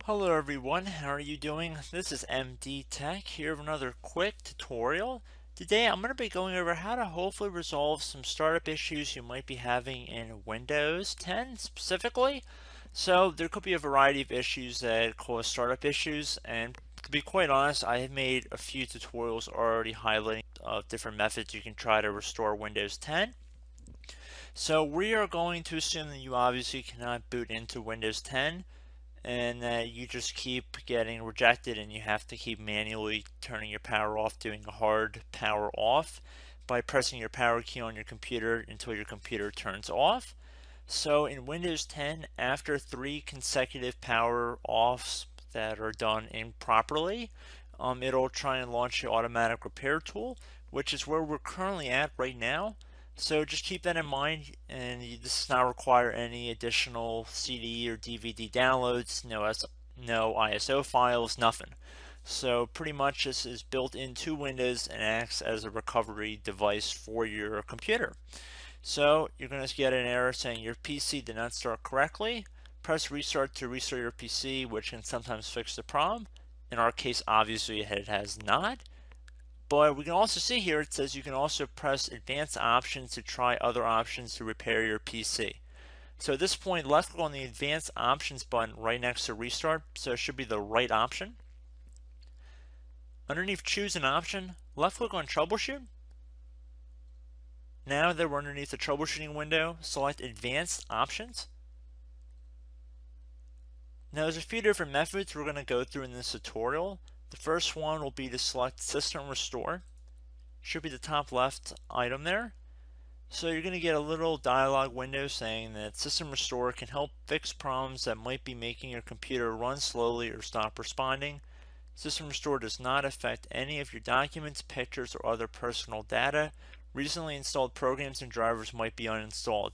Hello everyone, how are you doing? This is MD Tech here with another quick tutorial. Today I'm going to be going over how to hopefully resolve some startup issues you might be having in Windows 10 specifically. So there could be a variety of issues that cause startup issues, and to be quite honest, I have made a few tutorials already highlighting different methods you can try to restore Windows 10. So we are going to assume that you obviously cannot boot into Windows 10, and that you just keep getting rejected and you have to keep manually turning your power off, doing a hard power off by pressing your power key on your computer until your computer turns off. So in Windows 10, after 3 consecutive power offs that are done improperly, it'll try and launch the automatic repair tool, which is where we're currently at right now. So just keep that in mind, and this does not require any additional CD or DVD downloads, no ISO files, nothing. So pretty much this is built into Windows and acts as a recovery device for your computer. So you're going to get an error saying your PC did not start correctly. Press restart to restart your PC, which can sometimes fix the problem. In our case, obviously it has not. But we can also see here it says you can also press advanced options to try other options to repair your PC. So at this point, left click on the advanced options button right next to restart, so it should be the right option. Underneath choose an option, left click on troubleshoot. Now that we're underneath the troubleshooting window, select advanced options. Now there's a few different methods we're going to go through in this tutorial. The first one will be to select System Restore. Should be the top left item there. So you're going to get a little dialog window saying that System Restore can help fix problems that might be making your computer run slowly or stop responding. System Restore does not affect any of your documents, pictures, or other personal data. Recently installed programs and drivers might be uninstalled.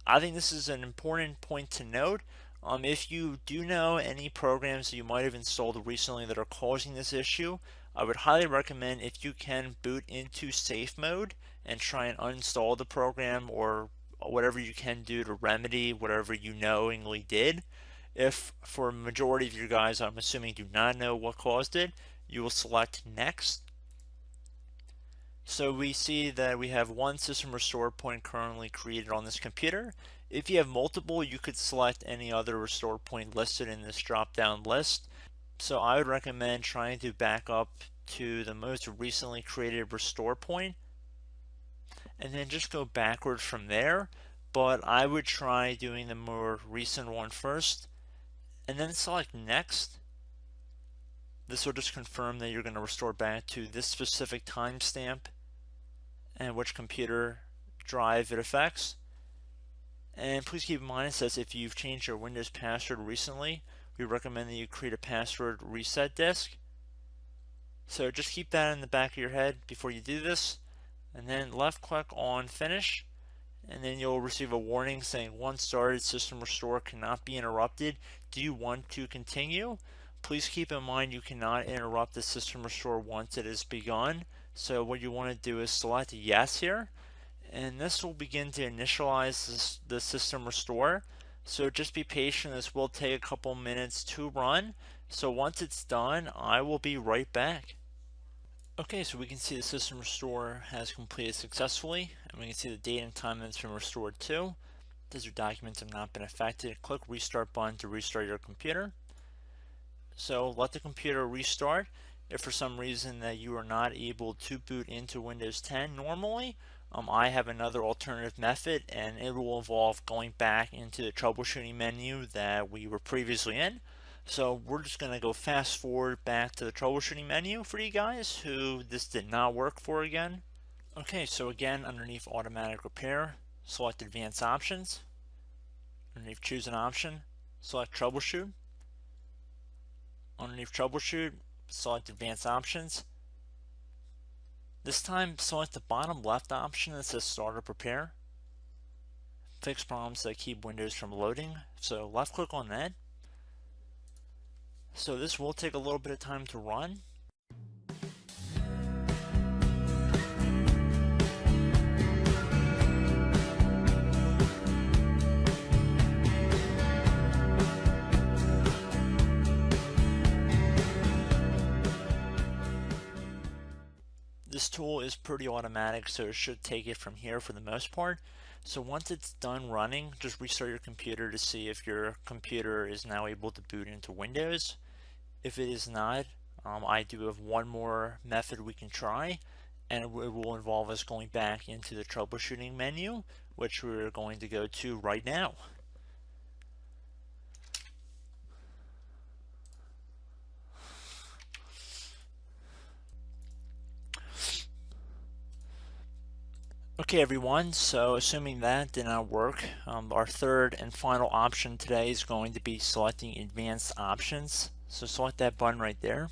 I think this is an important point to note. If you do know any programs that you might have installed recently that are causing this issue, I would highly recommend if you can boot into safe mode and try and uninstall the program or whatever you can do to remedy whatever you knowingly did. If for a majority of you guys, I'm assuming, do not know what caused it, you will select next. So we see that we have one system restore point currently created on this computer. If you have multiple, you could select any other restore point listed in this drop down list. So I would recommend trying to back up to the most recently created restore point and then just go backwards from there. But I would try doing the more recent one first and then select next. This will just confirm that you're going to restore back to this specific timestamp and which computer drive it affects. And please keep in mind it says if you've changed your Windows password recently, we recommend that you create a password reset disk. So just keep that in the back of your head before you do this, and then left click on finish, and then you'll receive a warning saying once started, system restore cannot be interrupted. Do you want to continue? Please keep in mind you cannot interrupt the system restore once it is begun. So what you want to do is select yes here, and this will begin to initialize the system restore. So just be patient, this will take a couple minutes to run. So once it's done, I will be right back. Okay, so we can see the system restore has completed successfully, and we can see the date and time that it's been restored to. These your documents have not been affected. Click restart button to restart your computer. So let the computer restart. If for some reason that you are not able to boot into Windows 10 normally, I have another alternative method, and it will involve going back into the troubleshooting menu that we were previously in. So we're just going to go fast forward back to the troubleshooting menu for you guys who this did not work for again. Okay, so again, underneath automatic repair, select advanced options. Underneath choose an option, select troubleshoot. Underneath troubleshoot, select advanced options. This time select the bottom left option that says startup repair. Fix problems that keep Windows from loading. So left click on that. So this will take a little bit of time to run. This tool is pretty automatic, so it should take it from here for the most part. So once it's done running, just restart your computer to see if your computer is now able to boot into Windows. If it is not, I do have one more method we can try, and it will involve us going back into the troubleshooting menu, which we're going to go to right now. Okay everyone, so assuming that did not work, our third and final option today is going to be selecting advanced options. So select that button right there.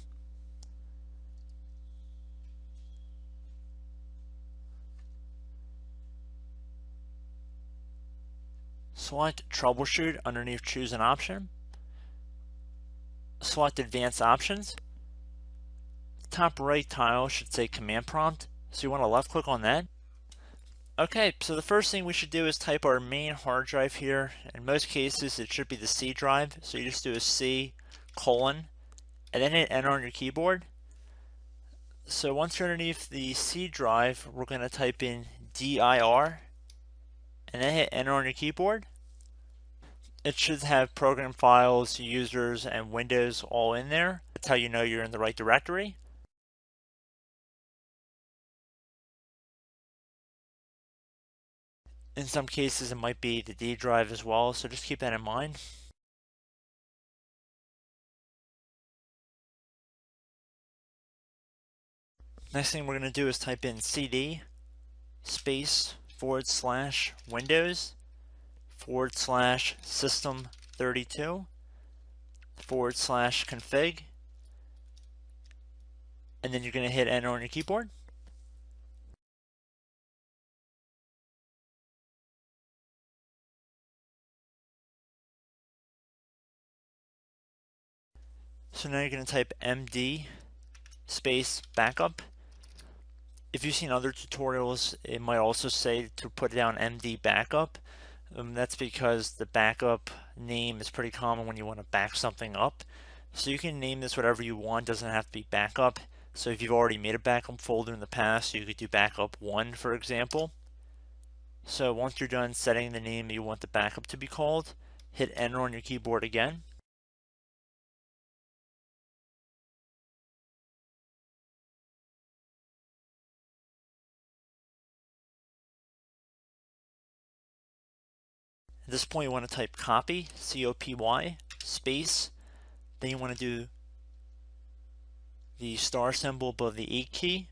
Select troubleshoot underneath choose an option. Select advanced options. Top right tile should say command prompt, so you want to left click on that. Okay, so the first thing we should do is type our main hard drive here. In most cases, it should be the C drive. So you just do a C colon and then hit enter on your keyboard. So once you're underneath the C drive, we're going to type in dir and then hit enter on your keyboard. It should have program files, users, and Windows all in there. That's how you know you're in the right directory. In some cases, it might be the D drive as well, so just keep that in mind. Next thing we're going to do is type in cd space / Windows / system32 / config, and then you're going to hit enter on your keyboard. So now you're going to type md space backup. If you've seen other tutorials, it might also say to put down md backup. That's because the backup name is pretty common when you want to back something up. So you can name this whatever you want, doesn't have to be backup. So if you've already made a backup folder in the past, you could do backup 1, for example. So once you're done setting the name you want the backup to be called, hit enter on your keyboard again. At this point you want to type copy, C-O-P-Y, space, then you want to do the star symbol above the 8 key,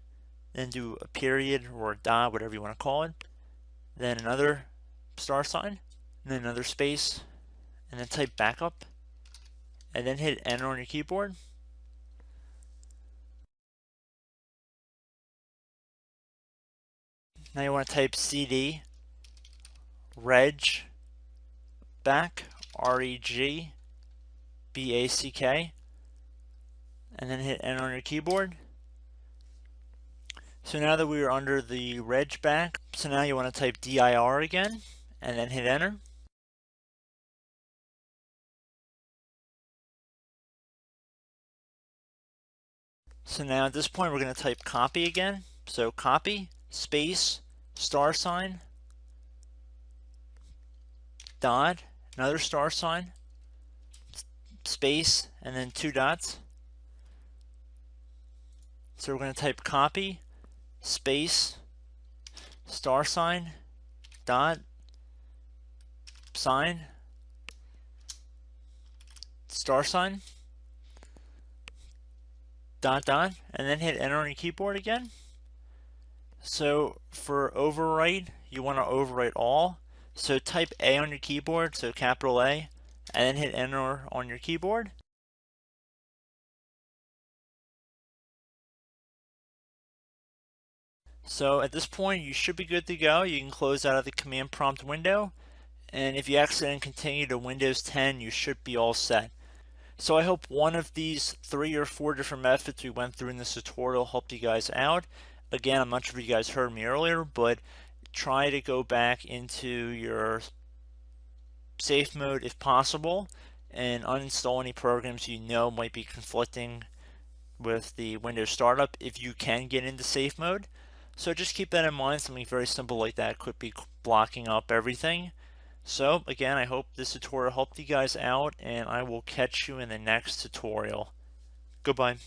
then do a period or a dot, whatever you want to call it, then another star sign, and then another space, and then type backup, and then hit enter on your keyboard. Now you want to type cd reg back, R-E-G-B-A-C-K, and then hit enter on your keyboard. So now that we are under the reg back, so now you want to type dir again, and then hit enter. So now at this point we're going to type copy again. So copy, space, star sign, dot, another star sign, space, and then 2 dots. So we're going to type copy, space, star sign, dot, sign, star sign, dot dot, and then hit enter on your keyboard again. So for overwrite, you want to overwrite all. So type A on your keyboard, so capital A, and then hit enter on your keyboard. So at this point you should be good to go. You can close out of the command prompt window, and if you accidentally continue to Windows 10, you should be all set. So I hope one of these 3 or 4 different methods we went through in this tutorial helped you guys out. Again, I'm not sure if you guys heard me earlier, but try to go back into your safe mode if possible and uninstall any programs you know might be conflicting with the Windows startup if you can get into safe mode. So just keep that in mind. Something very simple like that could be blocking up everything. So again, I hope this tutorial helped you guys out, and I will catch you in the next tutorial. Goodbye.